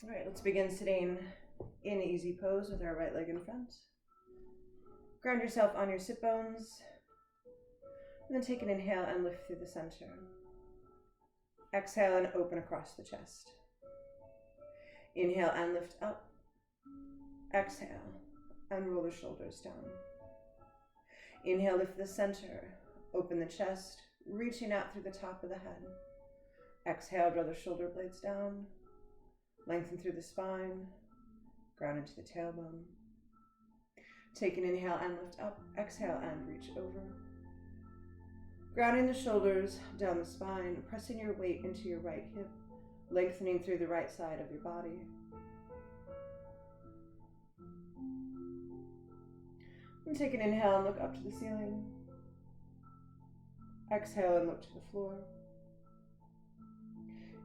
All right, let's begin sitting in easy pose with our right leg in front. Ground yourself on your sit bones, and then take an inhale and lift through the center. Exhale and open across the chest. Inhale and lift up. Exhale and roll the shoulders down. Inhale, lift the center, open the chest, reaching out through the top of the head. Exhale, draw the shoulder blades down, lengthen through the spine, ground into the tailbone. Take an inhale and lift up, exhale and reach over. Grounding the shoulders down the spine, pressing your weight into your right hip, lengthening through the right side of your body. And take an inhale and look up to the ceiling. Exhale and look to the floor.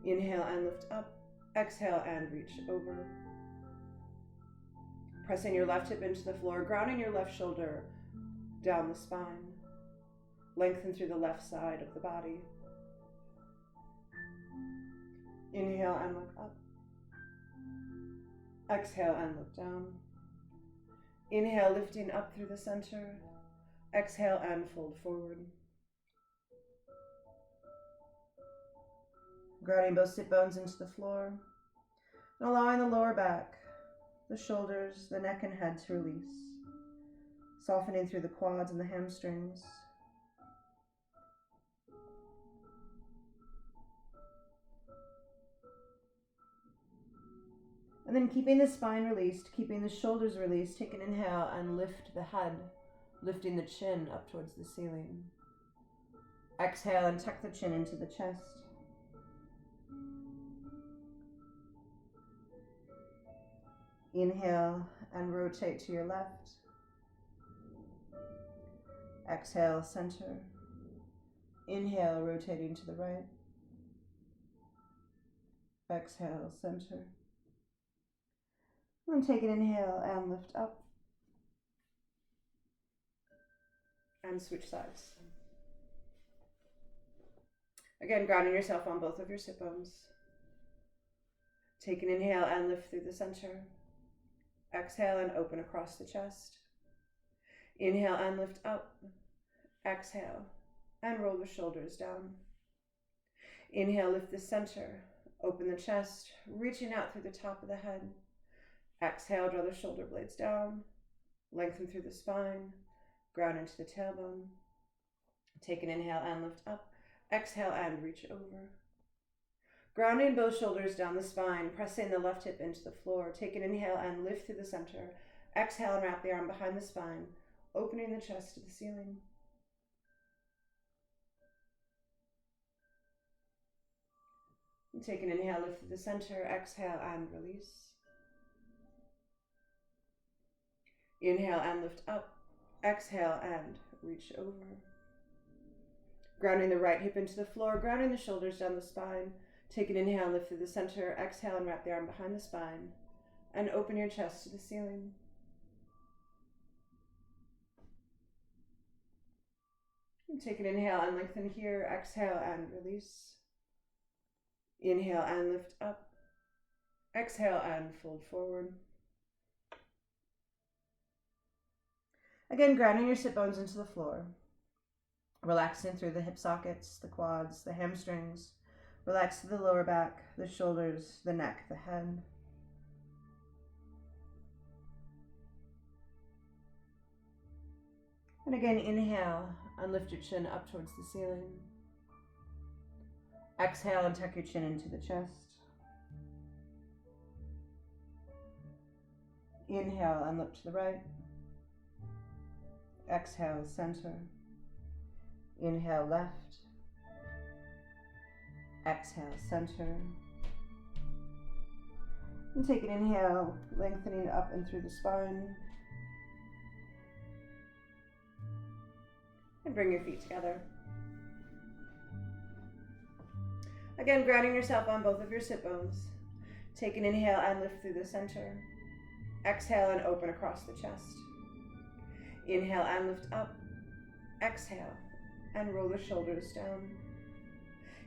Inhale and lift up. Exhale and reach over. Pressing your left hip into the floor, grounding your left shoulder down the spine. Lengthen through the left side of the body. Inhale and look up. Exhale and look down. Inhale, lifting up through the center. Exhale and fold forward. Grounding both sit bones into the floor, and allowing the lower back, the shoulders, the neck and head to release, softening through the quads and the hamstrings. And then keeping the spine released, keeping the shoulders released, take an inhale and lift the head, lifting the chin up towards the ceiling. Exhale and tuck the chin into the chest. Inhale and rotate to your left. Exhale, center. Inhale, rotating to the right. Exhale, center. And take an inhale and lift up. And switch sides. Again, grounding yourself on both of your sit bones. Take an inhale and lift through the center. Exhale and open across the chest. Inhale and lift up. Exhale and roll the shoulders down. Inhale, lift the center. Open the chest, reaching out through the top of the head. Exhale, draw the shoulder blades down. Lengthen through the spine. Ground into the tailbone. Take an inhale and lift up. Exhale and reach over. Grounding both shoulders down the spine, pressing the left hip into the floor. Take an inhale and lift through the center. Exhale and wrap the arm behind the spine, opening the chest to the ceiling. And take an inhale, lift through the center. Exhale and release. Inhale and lift up. Exhale and reach over. Grounding the right hip into the floor, grounding the shoulders down the spine. Take an inhale and lift through the center. Exhale and wrap the arm behind the spine. And open your chest to the ceiling. And take an inhale and lengthen here. Exhale and release. Inhale and lift up. Exhale and fold forward. Again, grounding your sit bones into the floor. Relaxing through the hip sockets, the quads, the hamstrings. Relax through the lower back, the shoulders, the neck, the head. And again, inhale and lift your chin up towards the ceiling. Exhale and tuck your chin into the chest. Inhale and look to the right. Exhale, center. Inhale, left. Exhale, center. And take an inhale, lengthening up and through the spine. And bring your feet together. Again, grounding yourself on both of your sit bones. Take an inhale and lift through the center. Exhale and open across the chest. Inhale and lift up. Exhale and roll the shoulders down.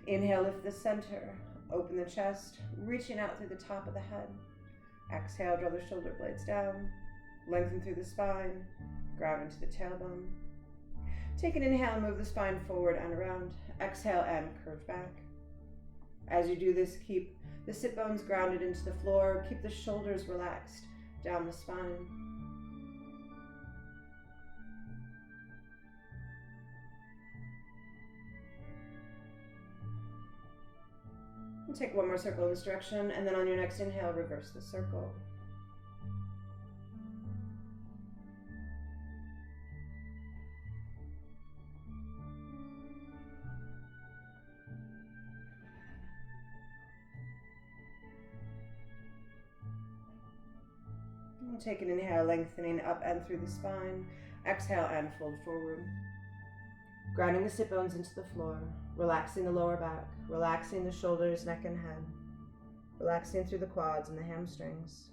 Inhale, lift the center. open the chest, reaching out through the top of the head. Exhale, draw the shoulder blades down, lengthen through the spine, ground into the tailbone. Take an inhale, move the spine forward and around. Exhale and curve back. As you do this, keep the sit bones grounded into the floor. Keep the shoulders relaxed down the spine. And take one more circle in this direction, and then on your next inhale, reverse the circle. And take an inhale, lengthening up and through the spine. Exhale and fold forward. Grounding the sit bones into the floor, relaxing the lower back, relaxing the shoulders, neck, and head, relaxing through the quads and the hamstrings.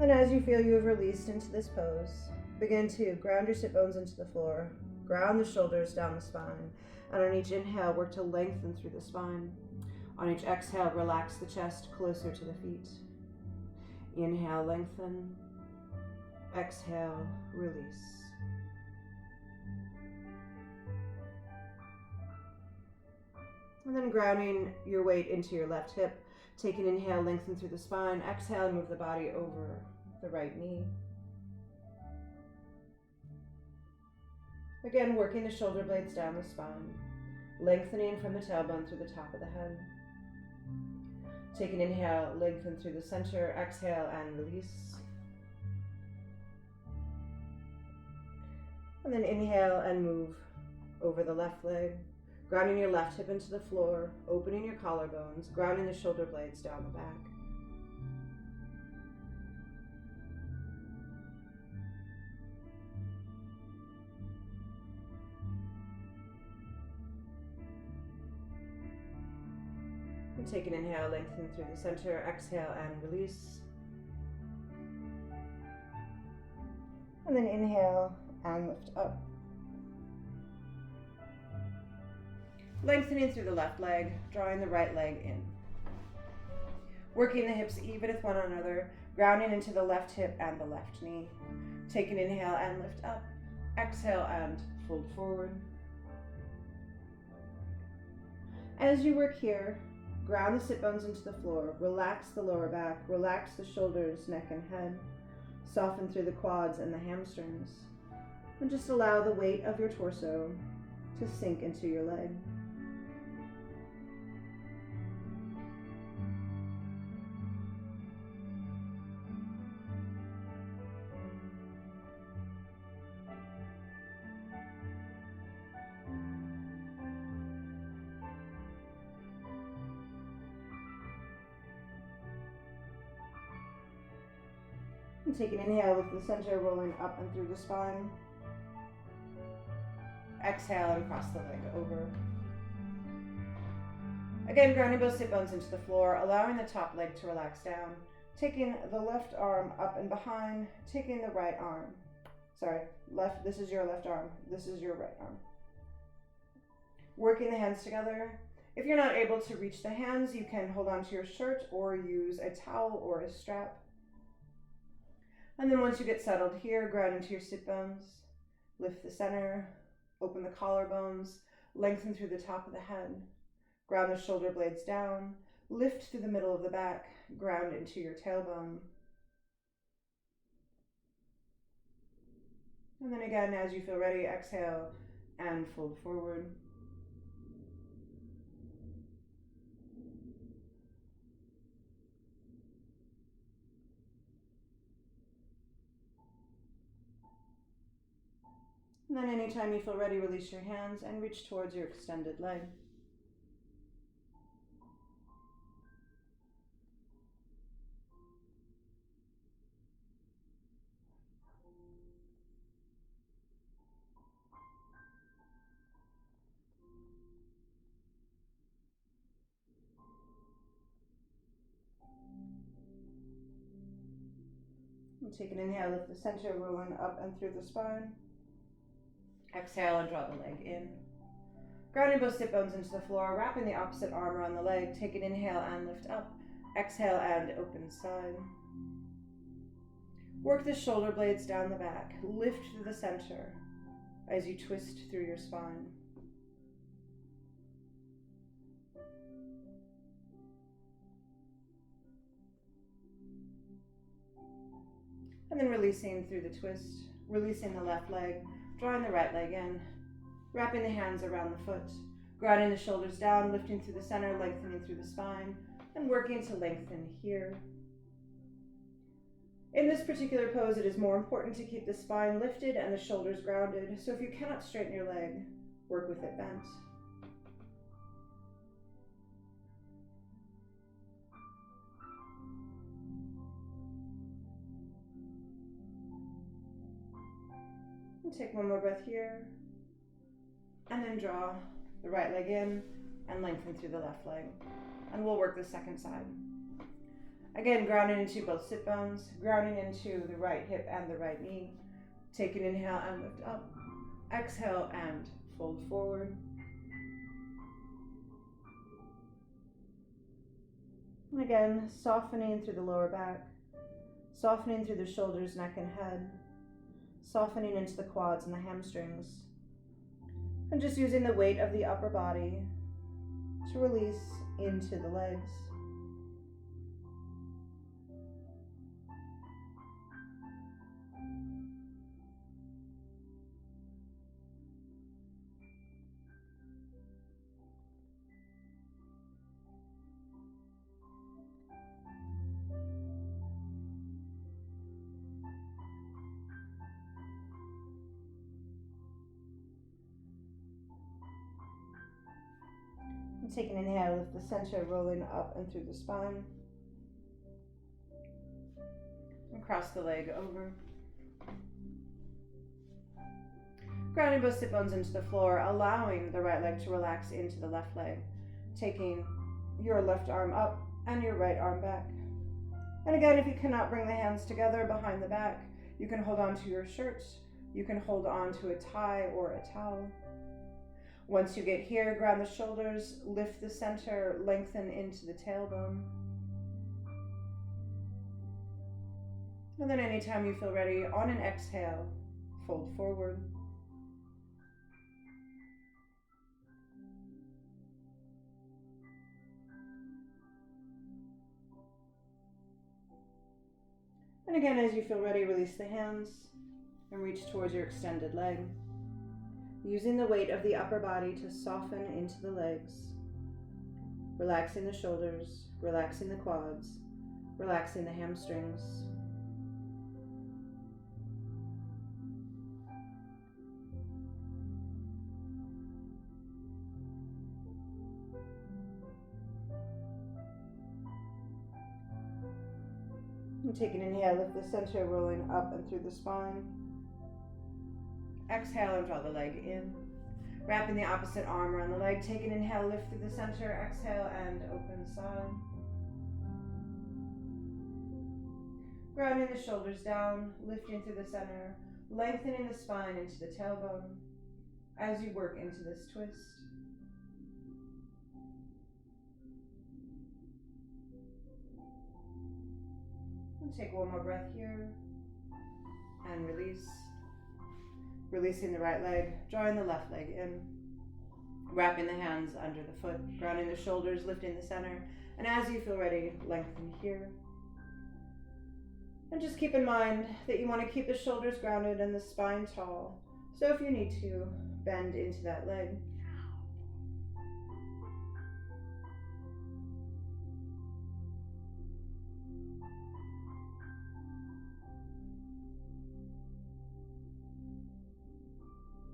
And as you feel you have released into this pose, begin to ground your sit bones into the floor, ground the shoulders down the spine, and on each inhale, work to lengthen through the spine. On each exhale, relax the chest closer to the feet. Inhale, lengthen. Exhale, release. And then grounding your weight into your left hip. Take an inhale, lengthen through the spine. Exhale, move the body over the right knee. Again, working the shoulder blades down the spine, lengthening from the tailbone through the top of the head. Take an inhale, lengthen through the center, exhale and release. And then inhale and move over the left leg, grounding your left hip into the floor, opening your collarbones, grounding the shoulder blades down the back. And take an inhale, lengthen through the center, exhale and release. And then inhale and lift up. Lengthening through the left leg, drawing the right leg in. Working the hips even with one another, grounding into the left hip and the left knee. Take an inhale and lift up. Exhale and fold forward. As you work here, ground the sit bones into the floor, relax the lower back, relax the shoulders, neck, and head. Soften through the quads and the hamstrings. And just allow the weight of your torso to sink into your leg. And take an inhale, lift the center, rolling up and through the spine. Exhale and cross the leg over. Again, grounding both sit bones into the floor, allowing the top leg to relax down. Taking the left arm up and behind, taking the right arm. This is your left arm, this is your right arm. Working the hands together. If you're not able to reach the hands, you can hold on to your shirt or use a towel or a strap. And then once you get settled here, ground into your sit bones, lift the center, open the collarbones, lengthen through the top of the head, ground the shoulder blades down, lift through the middle of the back, ground into your tailbone. And then again, as you feel ready, exhale and fold forward. And then anytime you feel ready, release your hands and reach towards your extended leg. And take an inhale, lift the center, rolling up and through the spine. Exhale and draw the leg in. Grounding both sit bones into the floor, wrapping the opposite arm around the leg. Take an inhale and lift up. Exhale and open side. Work the shoulder blades down the back. Lift through the center as you twist through your spine. And then releasing through the twist, releasing the left leg, drawing the right leg in, wrapping the hands around the foot, grounding the shoulders down, lifting through the center, lengthening through the spine, and working to lengthen here. In this particular pose, it is more important to keep the spine lifted and the shoulders grounded, so if you cannot straighten your leg, work with it bent. And take one more breath here, and then draw the right leg in and lengthen through the left leg. And we'll work the second side. Again, grounding into both sit bones, grounding into the right hip and the right knee. Take an inhale and lift up. Exhale and fold forward. And again, softening through the lower back, softening through the shoulders, neck, and head, softening into the quads and the hamstrings. And just using the weight of the upper body to release into the legs. And take an inhale, lift the center, rolling up and through the spine. And cross the leg over. Grounding both sit bones into the floor, allowing the right leg to relax into the left leg. Taking your left arm up and your right arm back. And again, if you cannot bring the hands together behind the back, you can hold on to your shirt. You can hold on to a tie or a towel. Once you get here, ground the shoulders, lift the center, lengthen into the tailbone. And then anytime you feel ready, on an exhale, fold forward. And again, as you feel ready, release the hands and reach towards your extended leg. Using the weight of the upper body to soften into the legs, relaxing the shoulders, relaxing the quads, relaxing the hamstrings. And take an inhale, lift the center, rolling up and through the spine. Exhale and draw the leg in. Wrapping the opposite arm around the leg. Take an inhale, lift through the center. Exhale and open side. Grounding the shoulders down, lifting through the center, lengthening the spine into the tailbone as you work into this twist. And take one more breath here and release. Releasing the right leg, drawing the left leg in, wrapping the hands under the foot, grounding the shoulders, lifting the center, and as you feel ready, lengthen here. And just keep in mind that you want to keep the shoulders grounded and the spine tall, so if you need to, bend into that leg.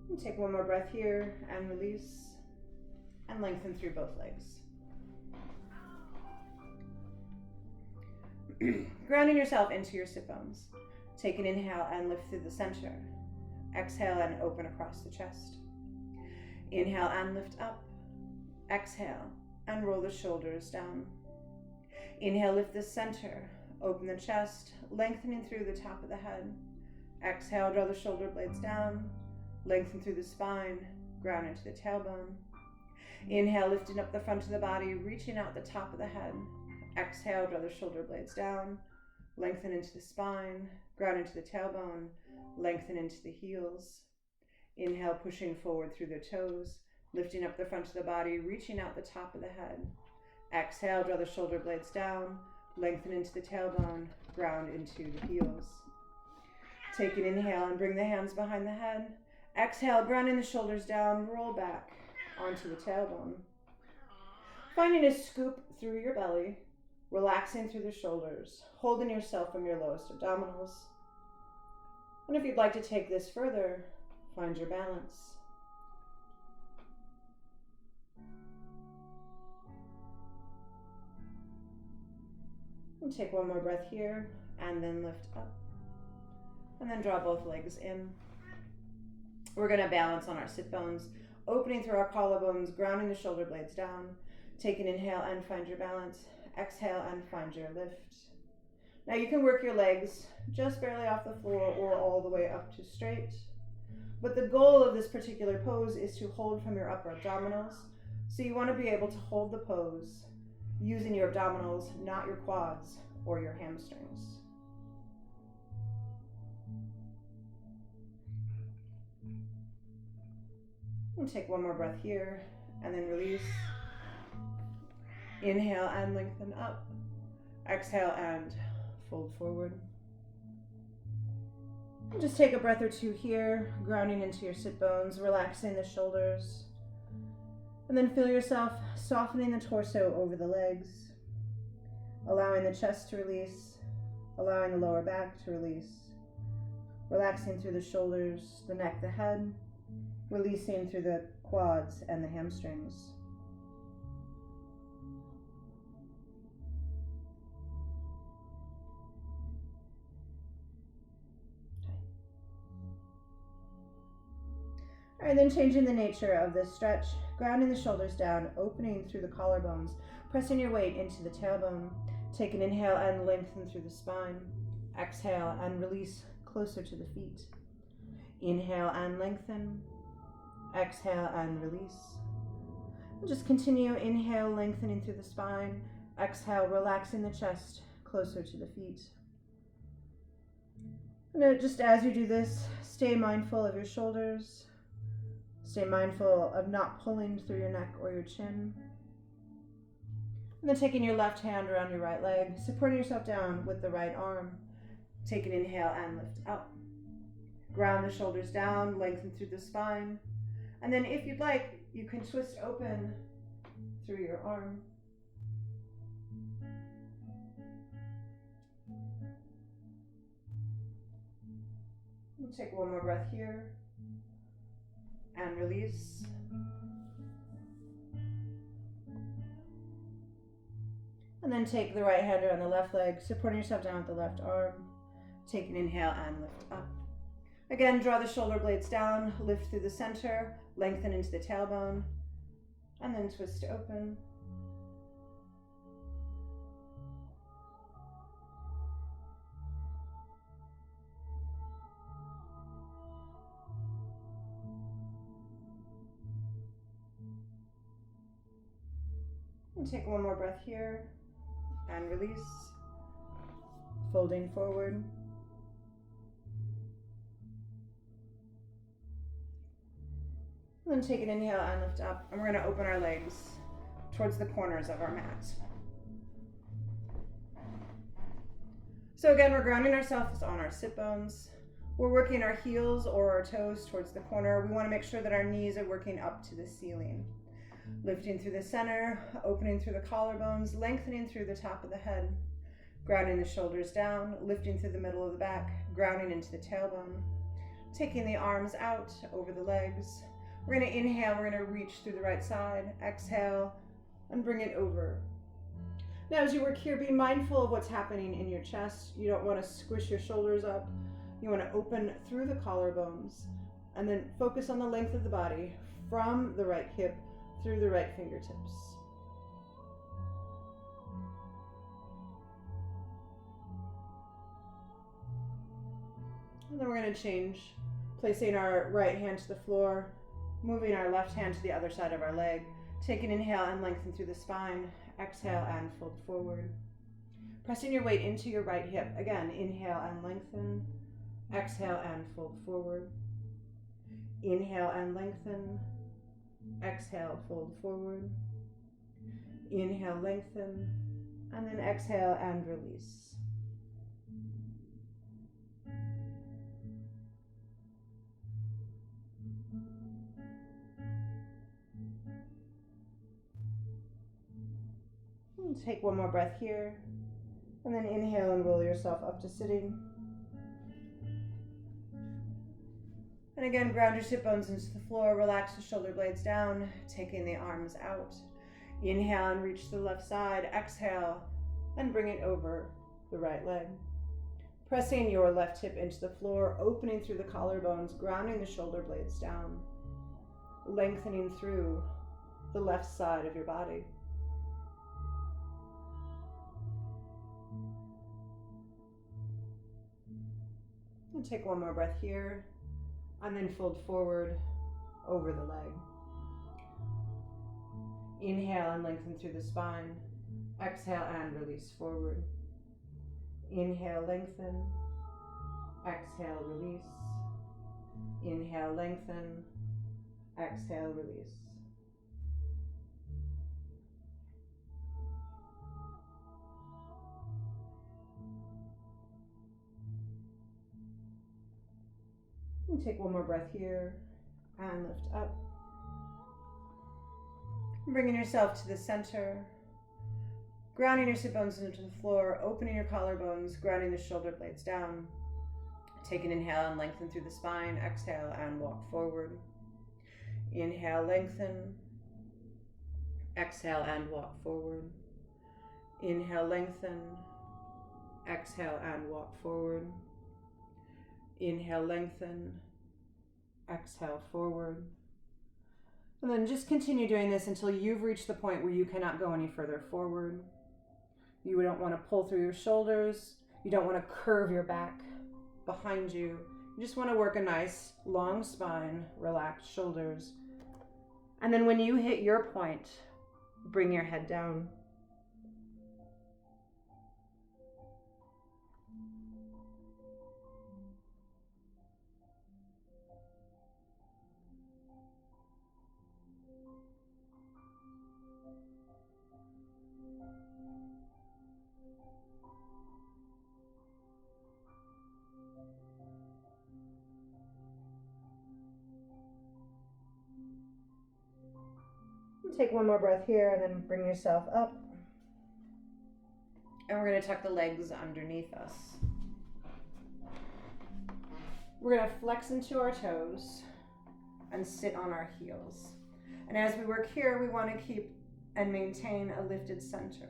And take one more breath here and release and lengthen through both legs. Grounding yourself into your sit bones. Take an inhale and lift through the center. Exhale and open across the chest. Inhale and lift up. Exhale and roll the shoulders down. Inhale, lift the center, Open the chest, lengthening through the top of the head. Exhale, draw the shoulder blades down. Lengthen through the spine, ground into the tailbone. Inhale, lifting up the front of the body, reaching out the top of the head. Exhale, draw the shoulder blades down. Lengthen into the spine, ground into the tailbone. Lengthen into the heels. Inhale, pushing forward through the toes, lifting up the front of the body, reaching out the top of the head. Exhale, draw the shoulder blades down. Lengthen into the tailbone, ground into the heels. Take an inhale and bring the hands behind the head. Exhale, grounding the shoulders down, roll back onto the tailbone. Finding a scoop through your belly, relaxing through the shoulders, holding yourself from your lowest abdominals. And if you'd like to take this further, find your balance. And take one more breath here, and then lift up. And then draw both legs in. We're going to balance on our sit bones, opening through our collarbones, grounding the shoulder blades down. Take an inhale and find your balance. Exhale and find your lift. Now you can work your legs just barely off the floor or all the way up to straight. But the goal of this particular pose is to hold from your upper abdominals. So you want to be able to hold the pose using your abdominals, not your quads or your hamstrings. And take one more breath here, and then release. Inhale and lengthen up. Exhale and fold forward. And just take a breath or two here, grounding into your sit bones, relaxing the shoulders. And then feel yourself softening the torso over the legs, allowing the chest to release, allowing the lower back to release, relaxing through the shoulders, the neck, the head, releasing through the quads and the hamstrings. All right, then changing the nature of this stretch, grounding the shoulders down, opening through the collarbones, pressing your weight into the tailbone. Take an inhale and lengthen through the spine. Exhale and release closer to the feet. Inhale and lengthen. Exhale and release. And just continue, inhale, lengthening through the spine. Exhale, relaxing the chest closer to the feet. And just as you do this, stay mindful of your shoulders. Stay mindful of not pulling through your neck or your chin. And then taking your left hand around your right leg, supporting yourself down with the right arm. Take an inhale and lift up. Ground the shoulders down, lengthen through the spine. And then if you'd like, you can twist open through your arm. And take one more breath here. And release. And then take the right hand around the left leg, supporting yourself down with the left arm. Take an inhale and lift up. Again, draw the shoulder blades down, lift through the center, lengthen into the tailbone, and then twist open. And take one more breath here, and release, folding forward. And then take an inhale and lift up, and we're going to open our legs towards the corners of our mat. So again, we're grounding ourselves on our sit bones. We're working our heels or our toes towards the corner. We want to make sure that our knees are working up to the ceiling. Lifting through the center, opening through the collarbones, lengthening through the top of the head, grounding the shoulders down, lifting through the middle of the back, grounding into the tailbone, taking the arms out over the legs. We're going to inhale, we're going to reach through the right side, exhale, and bring it over. Now as you work here, be mindful of what's happening in your chest. You don't want to squish your shoulders up. You want to open through the collarbones, and then focus on the length of the body from the right hip through the right fingertips. And then we're going to change, placing our right hand to the floor, moving our left hand to the other side of our leg. Take an inhale and lengthen through the spine. Exhale and fold forward. Pressing your weight into your right hip. Again, inhale and lengthen. Exhale and fold forward. Inhale and lengthen. Exhale, fold forward. Inhale, lengthen. And then exhale and release. And take one more breath here. And then inhale and roll yourself up to sitting. And again, ground your sit bones into the floor. Relax the shoulder blades down, taking the arms out. Inhale and reach to the left side. Exhale and bring it over the right leg. Pressing your left hip into the floor, opening through the collarbones, grounding the shoulder blades down, lengthening through the left side of your body. And take one more breath here, and then fold forward over the leg. Inhale and lengthen through the spine. Exhale and release forward. Inhale, lengthen. Exhale, release. Inhale, lengthen. Exhale, release. And take one more breath here and lift up. Bringing yourself to the center, grounding your sit bones into the floor, opening your collarbones, grounding the shoulder blades down. Take an inhale and lengthen through the spine. Exhale and walk forward. Inhale, lengthen. Exhale and walk forward. Inhale, lengthen. Exhale and walk forward. Inhale, lengthen. Exhale, forward. And then just continue doing this until you've reached the point where you cannot go any further forward. You don't want to pull through your shoulders. You don't want to curve your back behind you. You just want to work a nice long spine, relaxed shoulders. And then when you hit your point, bring your head down. Take one more breath here and then bring yourself up. And we're going to tuck the legs underneath us. We're going to flex into our toes and sit on our heels. And as we work here, we want to keep and maintain a lifted center.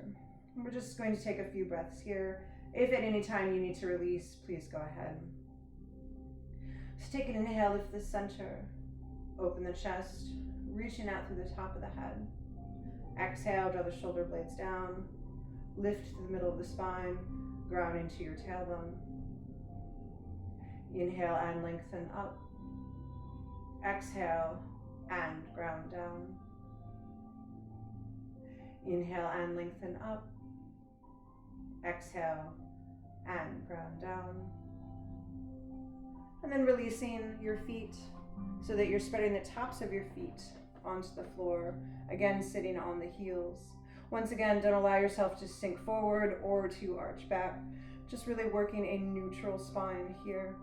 We're just going to take a few breaths here. If at any time you need to release, please go ahead. So take an inhale, lift the center, open the chest, reaching out through the top of the head. Exhale, draw the shoulder blades down, lift to the middle of the spine, ground into your tailbone. Inhale and lengthen up. Exhale and ground down. Inhale and lengthen up. Exhale and ground down. And then releasing your feet so that you're spreading the tops of your feet onto the floor, again sitting on the heels. Once again, don't allow yourself to sink forward or to arch back, just really working a neutral spine here.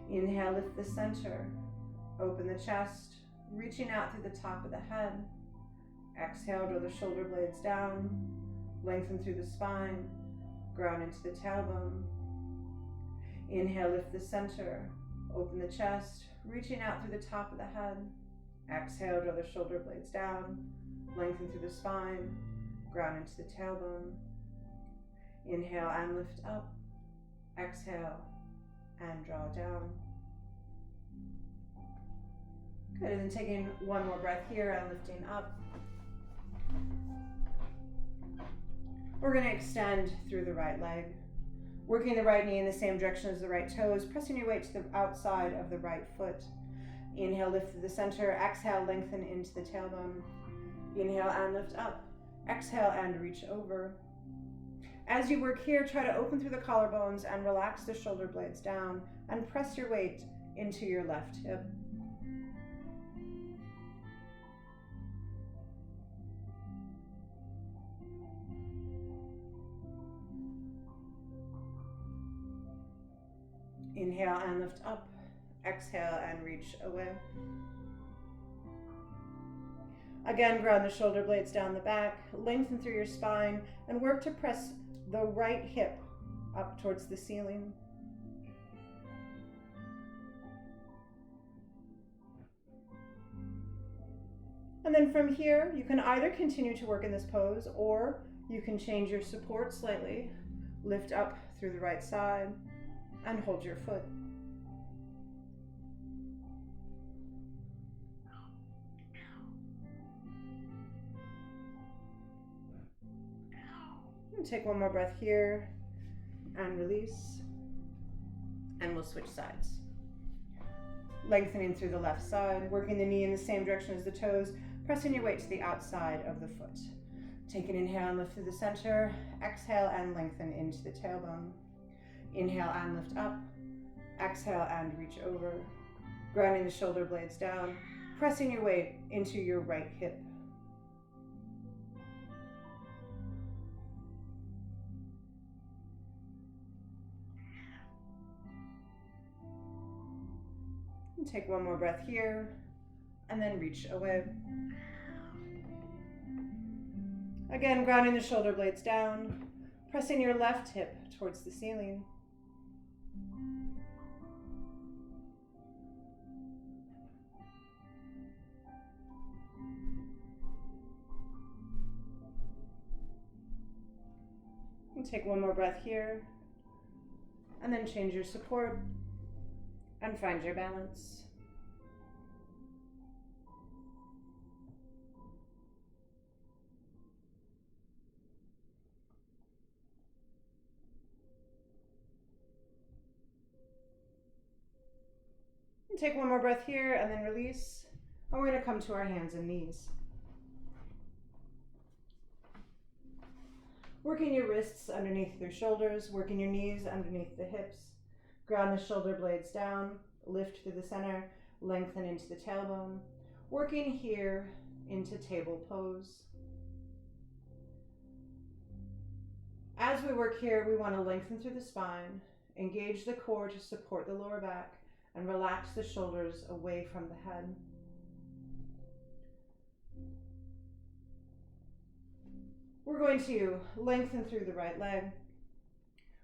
Inhale, lift the center, open the chest, reaching out through the top of the head. Exhale, draw the shoulder blades down, lengthen through the spine, ground into the tailbone. Inhale, lift the center, open the chest, reaching out through the top of the head. Exhale, draw the shoulder blades down, lengthen through the spine, ground into the tailbone. Inhale and lift up. Exhale and draw down. Good, and then taking one more breath here and lifting up. We're going to extend through the right leg. Working the right knee in the same direction as the right toes, pressing your weight to the outside of the right foot. Inhale, lift to the center. Exhale, lengthen into the tailbone. Inhale and lift up. Exhale and reach over. As you work here, try to open through the collarbones and relax the shoulder blades down and press your weight into your left hip. Inhale and lift up. Exhale and reach away. Again, ground the shoulder blades down the back, lengthen through your spine, and work to press the right hip up towards the ceiling. And then from here, you can either continue to work in this pose, or you can change your support slightly. Lift up through the right side and hold your foot. And take one more breath here and release. And we'll switch sides. Lengthening through the left side, working the knee in the same direction as the toes, pressing your weight to the outside of the foot. Take an inhale and lift through the center. Exhale and lengthen into the tailbone. Inhale and lift up. Exhale and reach over. Grounding the shoulder blades down, pressing your weight into your right hip. And take one more breath here, and then reach away. Again, grounding the shoulder blades down, pressing your left hip towards the ceiling. And take one more breath here, and then change your support and find your balance. And take one more breath here and then release. And we're going to come to our hands and knees. Working your wrists underneath your shoulders, working your knees underneath the hips. Ground the shoulder blades down, lift through the center, lengthen into the tailbone. Working here into table pose. As we work here, we want to lengthen through the spine, engage the core to support the lower back, and relax the shoulders away from the head. We're going to lengthen through the right leg,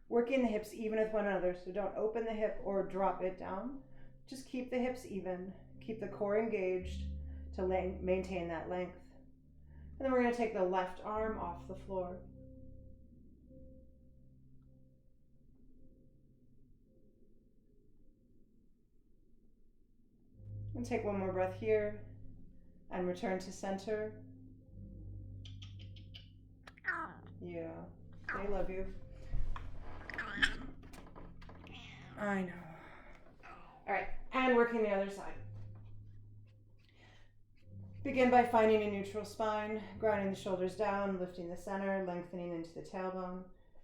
working the hips even with one another, so don't open the hip or drop it down. Just keep the hips even, keep the core engaged to maintain that length. And then we're going to take the left arm off the floor. And take one more breath here and return to center. Yeah, they love you. I know. All right, and working the other side. Begin by finding a neutral spine, grounding the shoulders down, lifting the center, lengthening into the tailbone,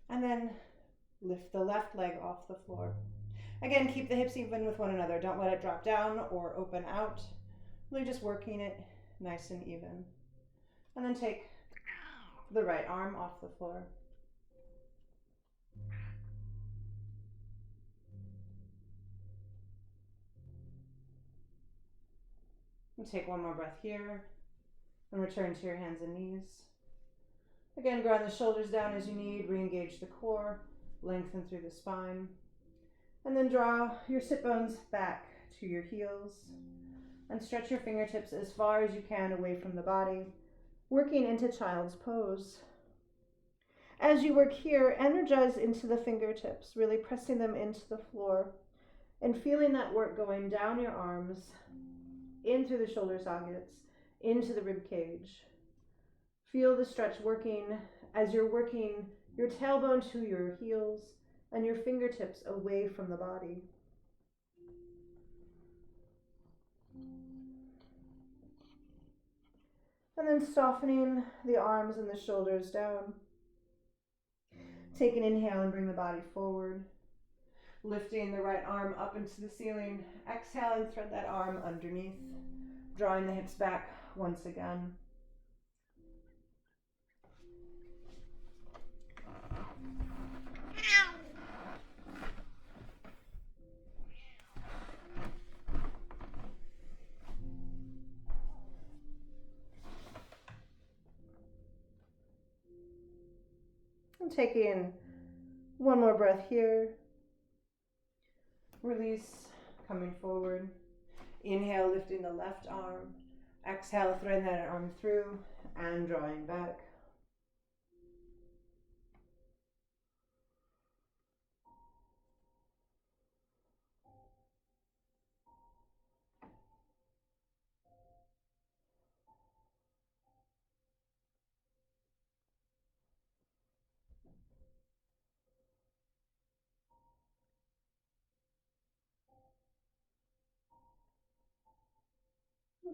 and then lift the left leg off the floor. Again, keep the hips even with one another. Don't let it drop down or open out. Really just working it nice and even. And then take the right arm off the floor. And take one more breath here and return to your hands and knees. Again, ground the shoulders down as you need, re-engage the core, lengthen through the spine, and then draw your sit bones back to your heels and stretch your fingertips as far as you can away from the body, working into child's pose. As you work here, energize into the fingertips, really pressing them into the floor and feeling that work going down your arms, in through the shoulder sockets, into the rib cage. Feel the stretch working as you're working your tailbone to your heels and your fingertips away from the body. And then softening the arms and the shoulders down. Take an inhale and bring the body forward. Lifting the right arm up into the ceiling. Exhale and thread that arm underneath. Drawing the hips back once again. And take in one more breath here. Release, coming forward. Inhale, lifting the left arm. Exhale, threading that arm through and drawing back.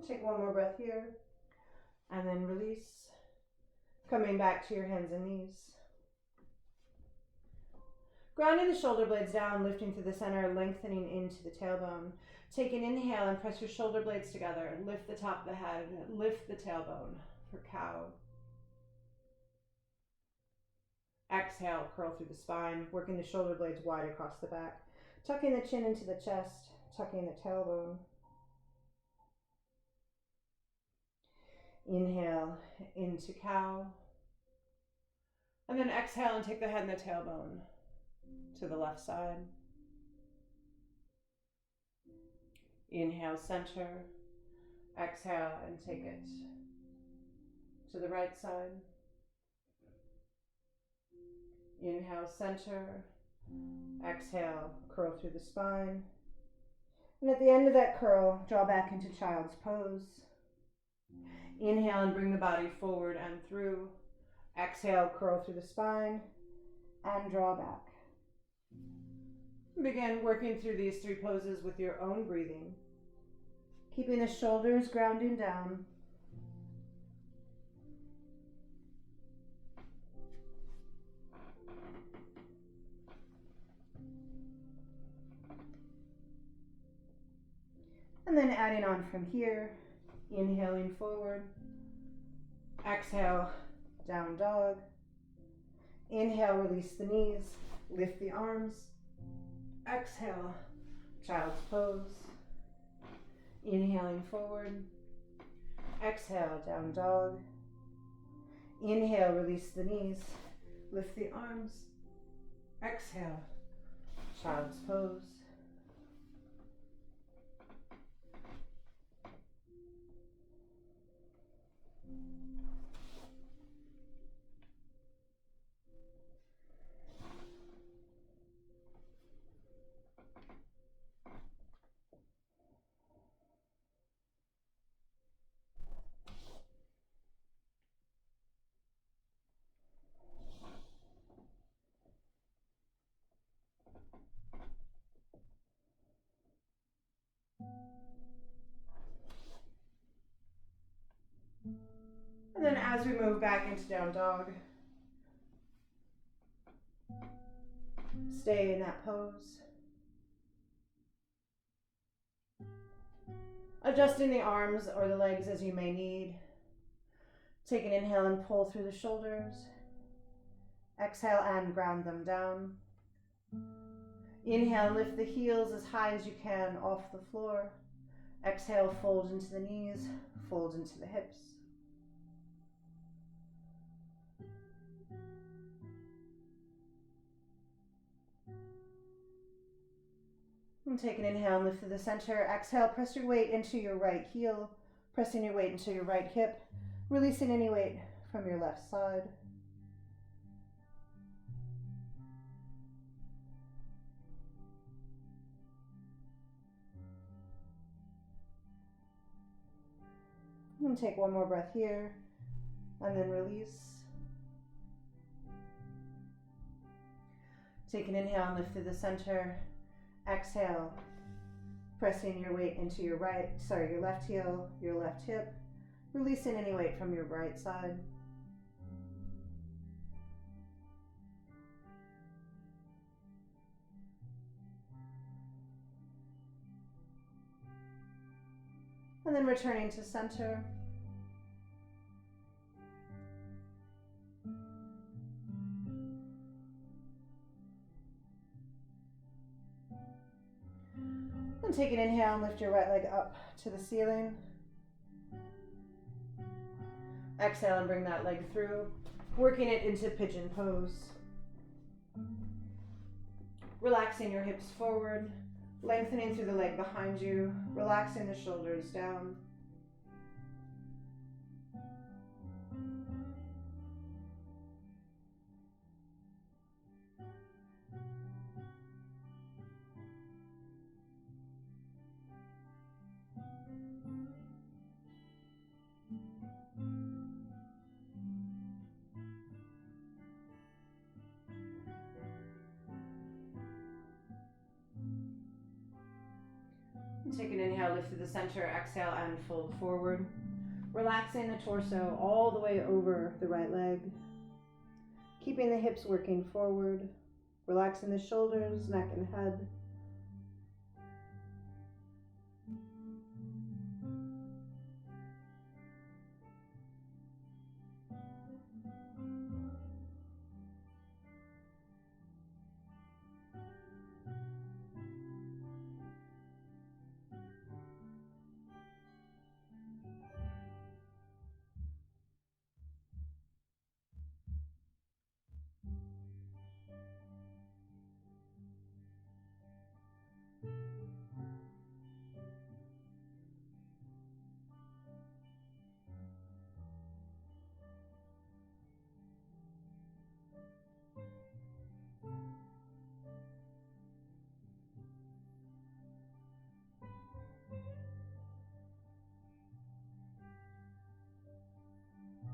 Take one more breath here, and then release. Coming back to your hands and knees. Grounding the shoulder blades down, lifting through the center, lengthening into the tailbone. Take an inhale and press your shoulder blades together. Lift the top of the head, lift the tailbone for cow. Exhale, curl through the spine, working the shoulder blades wide across the back. Tucking the chin into the chest, tucking the tailbone. Inhale into cow. And then exhale and take the head and the tailbone to the left side. Inhale, center. Exhale and take it to the right side. Inhale, center. Exhale, curl through the spine. And at the end of that curl, draw back into child's pose. Inhale and bring the body forward and through. Exhale, curl through the spine and draw back. Begin working through these three poses with your own breathing. Keeping the shoulders grounding down. And then adding on from here, inhaling forward. Exhale, down dog. Inhale, release the knees, lift the arms. Exhale, child's pose. Inhaling forward. Exhale, down dog. Inhale, release the knees, lift the arms. Exhale, child's pose. And then as we move back into down dog, stay in that pose. Adjusting the arms or the legs as you may need. Take an inhale and pull through the shoulders. Exhale and ground them down. Inhale, lift the heels as high as you can off the floor. Exhale, fold into the knees, fold into the hips. And take an inhale and lift to the center. Exhale, press your weight into your right heel, pressing your weight into your right hip, releasing any weight from your left side. And take one more breath here, and then release. Take an inhale and lift through the center. Exhale, pressing your weight into your left heel, your left hip, releasing any weight from your right side. And then returning to center. And take an inhale and lift your right leg up to the ceiling. Exhale and bring that leg through, working it into pigeon pose. Relaxing your hips forward, lengthening through the leg behind you, relaxing the shoulders down. Take an inhale, lift through the center, exhale and fold forward. Relaxing the torso all the way over the right leg. Keeping the hips working forward. Relaxing the shoulders, neck and head.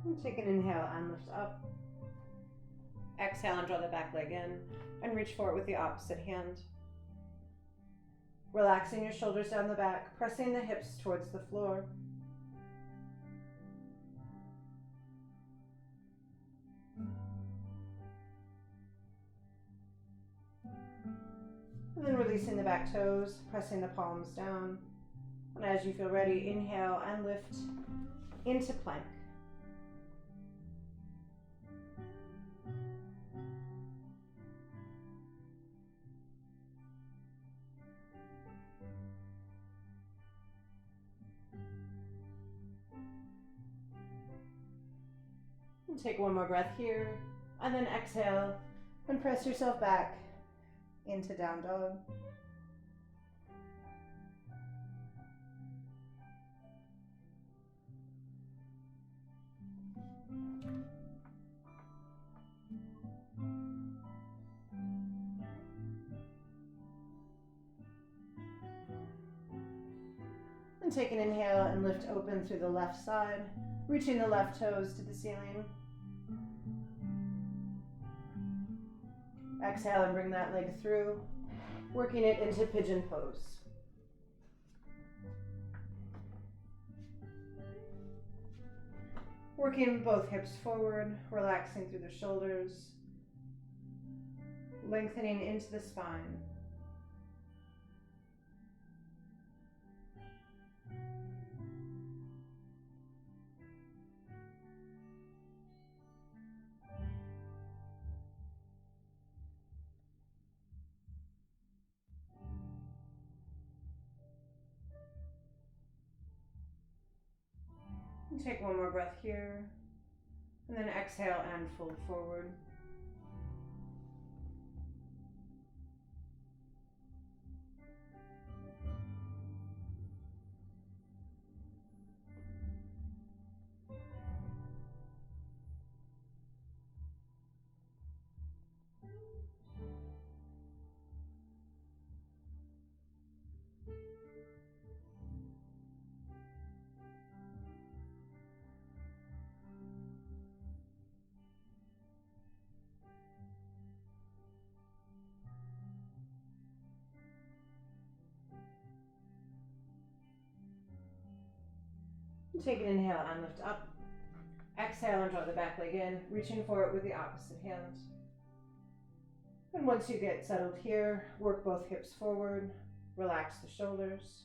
And take an inhale and lift up. Exhale and draw the back leg in and reach for it with the opposite hand. Relaxing your shoulders down the back, pressing the hips towards the floor. And then releasing the back toes, pressing the palms down. And as you feel ready, inhale and lift into plank. And take one more breath here, and then exhale and press yourself back into down dog. And take an inhale and lift open through the left side, reaching the left toes to the ceiling. Exhale and bring that leg through, working it into pigeon pose. Working both hips forward, relaxing through the shoulders, lengthening into the spine. And take one more breath here, and then exhale and fold forward. Take an inhale and lift up. Exhale and draw the back leg in, reaching for it with the opposite hand. And once you get settled here, work both hips forward, relax the shoulders.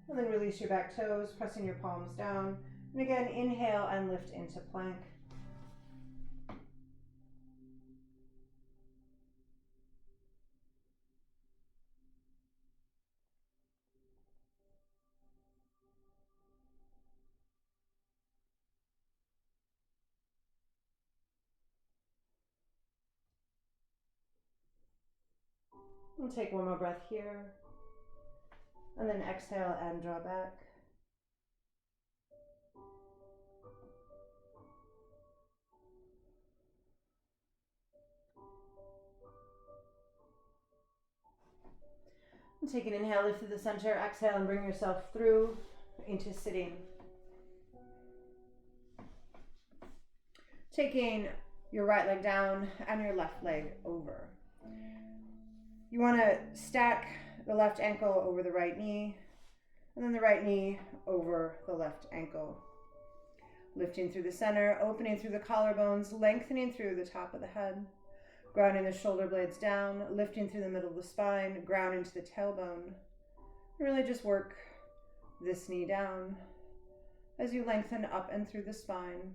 And then release your back toes, pressing your palms down. And again, inhale and lift into plank. And take one more breath here. And then exhale and draw back. And take an inhale, lift to the center. Exhale and bring yourself through into sitting. Taking your right leg down and your left leg over. You want to stack the left ankle over the right knee, and then the right knee over the left ankle. Lifting through the center, opening through the collarbones, lengthening through the top of the head, grounding the shoulder blades down, lifting through the middle of the spine, grounding to the tailbone. Really just work this knee down as you lengthen up and through the spine.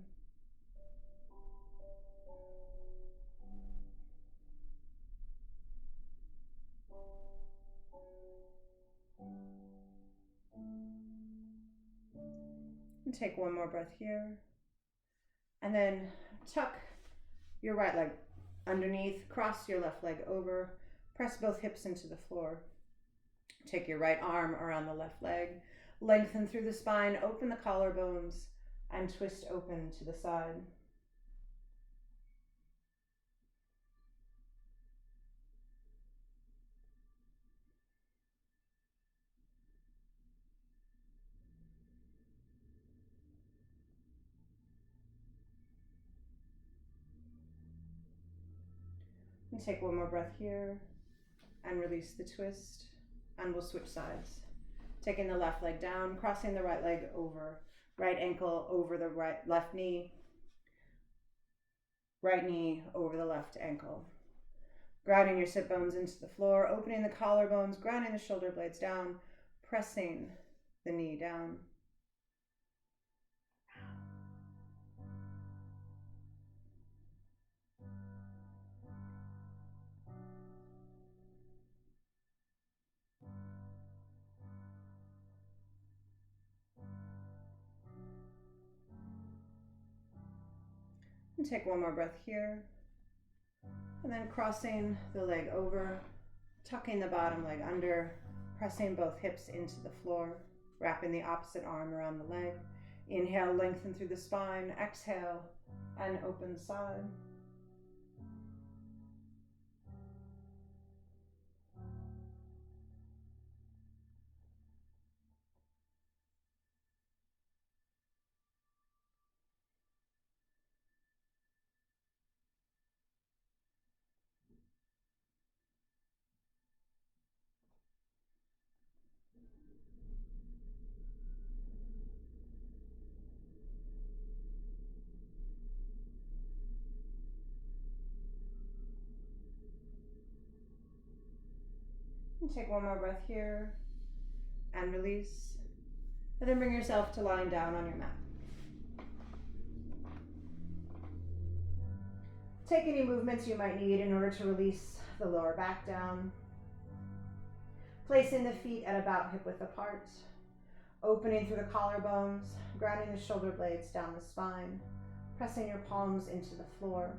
And take one more breath here. And then tuck your right leg underneath, cross your left leg over, press both hips into the floor. Take your right arm around the left leg, lengthen through the spine, open the collarbones, and twist open to the side. And take one more breath here and release the twist, and we'll switch sides. Taking the left leg down, crossing the right leg over, right ankle over the left knee, right knee over the left ankle. Grounding your sit bones into the floor, opening the collarbones, grounding the shoulder blades down, pressing the knee down. And take one more breath here. And then crossing the leg over, tucking the bottom leg under, pressing both hips into the floor, wrapping the opposite arm around the leg. Inhale, lengthen through the spine. Exhale, and open side. And take one more breath here and release. And then bring yourself to lying down on your mat. Take any movements you might need in order to release the lower back down. Placing the feet at about hip width apart. Opening through the collarbones, grounding the shoulder blades down the spine. Pressing your palms into the floor.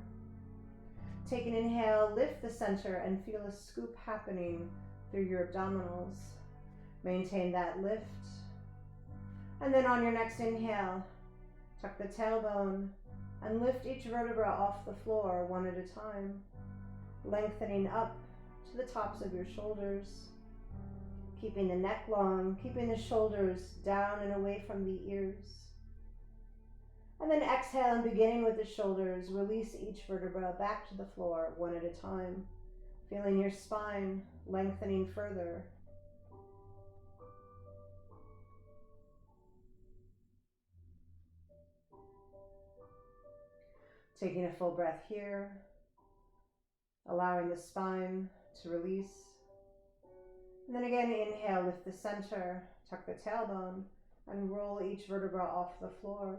Take an inhale, lift the center and feel a scoop happening through your abdominals. Maintain that lift. And then on your next inhale, tuck the tailbone and lift each vertebra off the floor one at a time, lengthening up to the tops of your shoulders, keeping the neck long, keeping the shoulders down and away from the ears. And then exhale, and beginning with the shoulders, release each vertebra back to the floor one at a time, feeling your spine lengthening further. Taking a full breath here, allowing the spine to release. And then again, inhale, lift the center, tuck the tailbone, and roll each vertebra off the floor.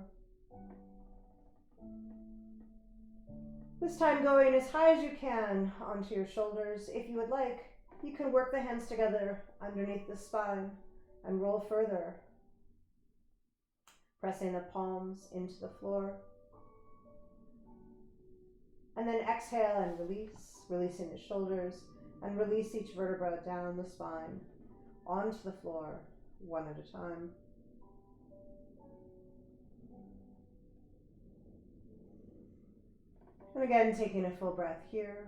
This time going as high as you can onto your shoulders. If you would like, you can work the hands together underneath the spine and roll further, pressing the palms into the floor. And then exhale and release, releasing the shoulders, and release each vertebra down the spine onto the floor one at a time. And again, taking a full breath here.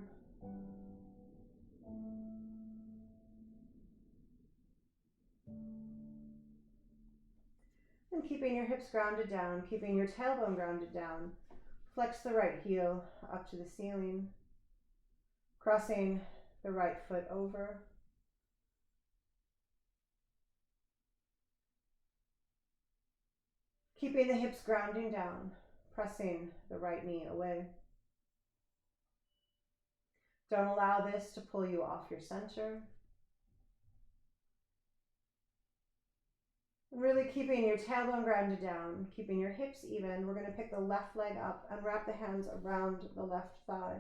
And keeping your hips grounded down, keeping your tailbone grounded down. Flex the right heel up to the ceiling, crossing the right foot over. Keeping the hips grounding down, pressing the right knee away. Don't allow this to pull you off your center. Really keeping your tailbone grounded down, keeping your hips even. We're going to pick the left leg up and wrap the hands around the left thigh.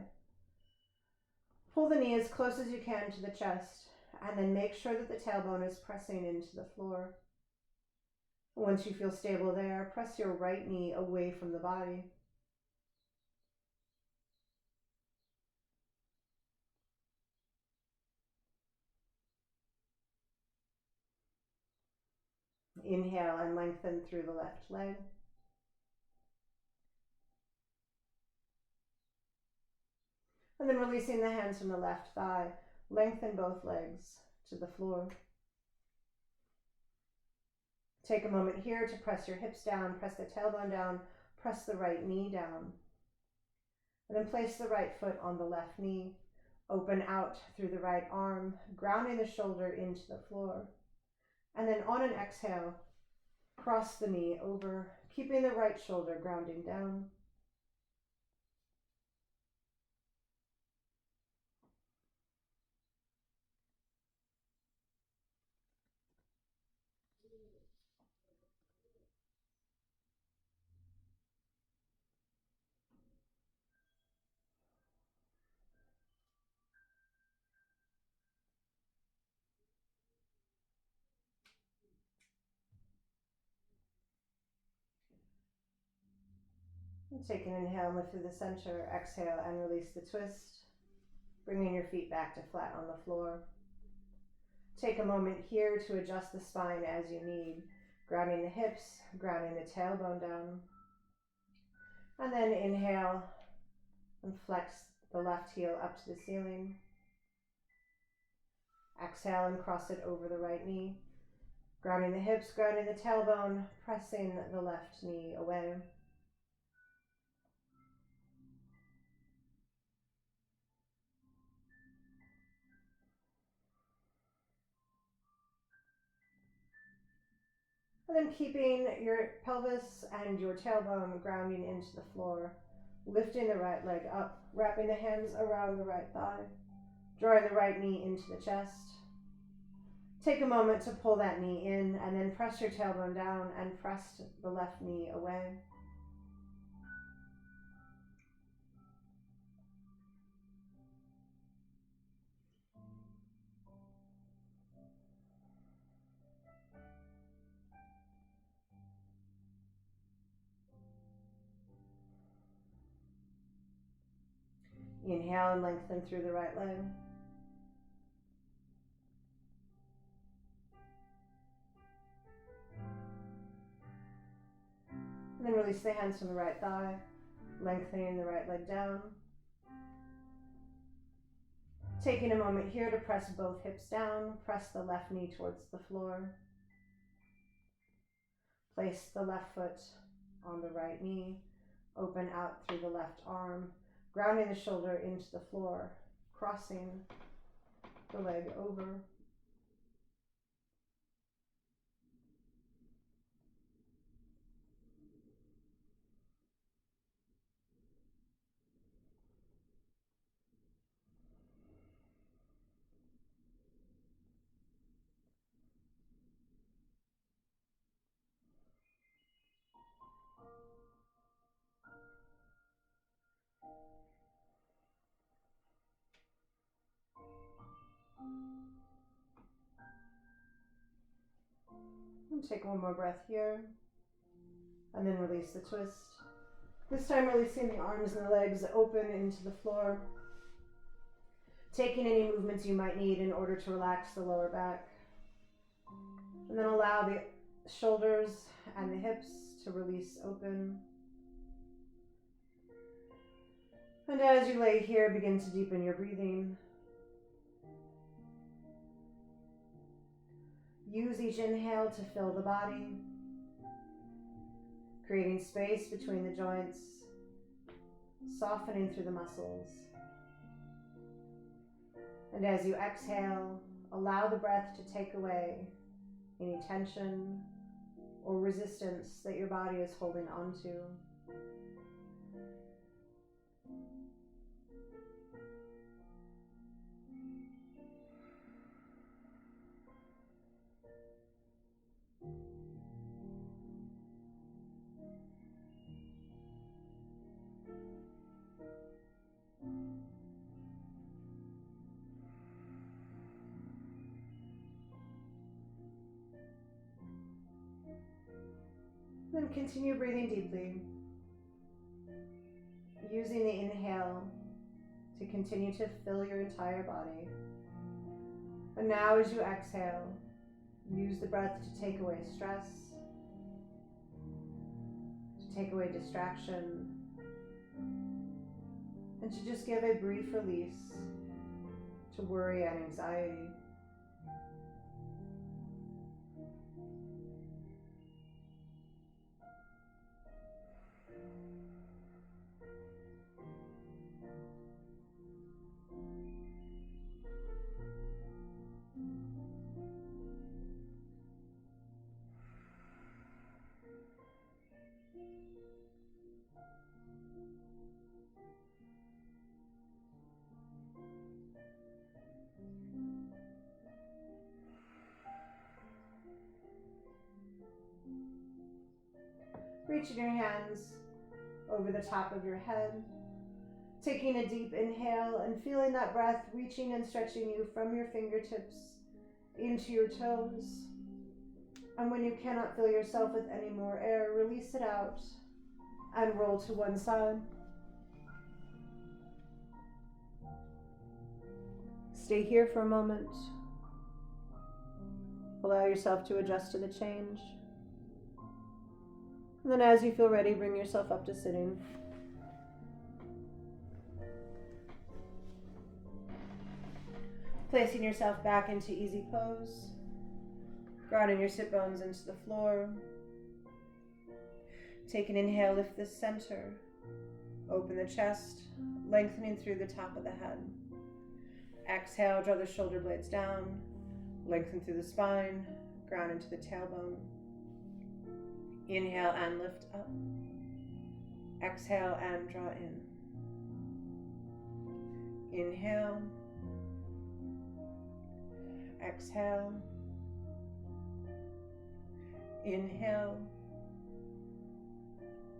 Pull the knee as close as you can to the chest, and then make sure that the tailbone is pressing into the floor. Once you feel stable there, press your right knee away from the body. Inhale and lengthen through the left leg. And then releasing the hands from the left thigh, lengthen both legs to the floor. Take a moment here to press your hips down, press the tailbone down, press the right knee down. And then place the right foot on the left knee, open out through the right arm, grounding the shoulder into the floor. And then on an exhale, cross the knee over, keeping the right shoulder grounding down. Take an inhale and lift through the center, exhale and release the twist, bringing your feet back to flat on the floor. Take a moment here to adjust the spine as you need, grounding the hips, grounding the tailbone down. And then inhale and flex the left heel up to the ceiling. Exhale and cross it over the right knee, grounding the hips, grounding the tailbone, pressing the left knee away. And then keeping your pelvis and your tailbone grounding into the floor, lifting the right leg up, wrapping the hands around the right thigh, drawing the right knee into the chest. Take a moment to pull that knee in and then press your tailbone down and press the left knee away. Inhale and lengthen through the right leg. And then release the hands from the right thigh, lengthening the right leg down. Taking a moment here to press both hips down, press the left knee towards the floor. Place the left foot on the right knee. Open out through the left arm, grounding the shoulder into the floor, crossing the leg over. And take one more breath here, and then release the twist. This time releasing the arms and the legs open into the floor, taking any movements you might need in order to relax the lower back. And then allow the shoulders and the hips to release open. And as you lay here, begin to deepen your breathing. Use each inhale to fill the body, creating space between the joints, softening through the muscles. And as you exhale, allow the breath to take away any tension or resistance that your body is holding onto. Then continue breathing deeply, using the inhale to continue to fill your entire body. And now as you exhale, use the breath to take away stress, to take away distraction, and to just give a brief release to worry and anxiety. Reaching your hands over the top of your head, taking a deep inhale and feeling that breath reaching and stretching you from your fingertips into your toes. And when you cannot feel yourself with any more air, release it out and roll to one side. Stay here for a moment. Allow yourself to adjust to the change. And then as you feel ready, bring yourself up to sitting. Placing yourself back into easy pose. Grounding your sit bones into the floor. Take an inhale, lift the center. Open the chest, lengthening through the top of the head. Exhale, draw the shoulder blades down. Lengthen through the spine. Ground into the tailbone. Inhale and lift up. Exhale and draw in. Inhale. Exhale. Inhale.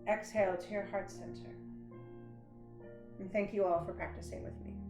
Exhale to your heart center. And thank you all for practicing with me.